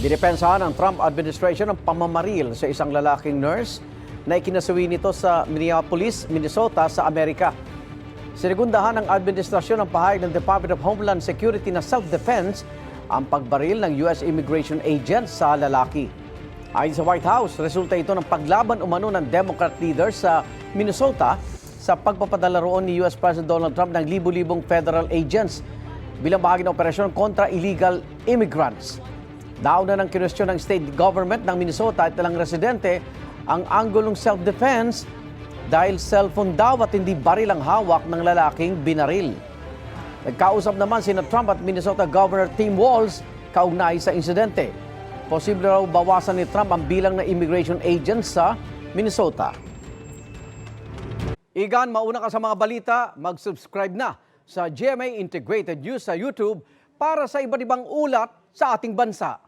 Dinepensahan ng Trump administration ang pamamaril sa isang lalaking nurse na ikinasuwi nito sa Minneapolis, Minnesota sa Amerika. Sinigundahan ng administrasyon ang pahayag ng Department of Homeland Security na self-defense ang pagbaril ng U.S. immigration agent sa lalaki. Ayon sa White House, resulta ito ng paglaban umano ng Democrat leader sa Minnesota sa pagpapadala roon ni U.S. President Donald Trump ng libu-libong federal agents bilang bahagi ng operasyon kontra illegal immigrants. Nauna ng kinwestiyon ng state government ng Minnesota at ilang residente ang anggulong self-defense dahil cellphone daw at hindi baril ang hawak ng lalaking binaril. Nagkausap naman sina Trump at Minnesota Governor Tim Walz kaugnay sa insidente. Posible raw bawasan ni Trump ang bilang ng immigration agents sa Minnesota. Igan, mauna ka sa mga balita, mag-subscribe na sa GMA Integrated News sa YouTube para sa iba't ibang ulat sa ating bansa.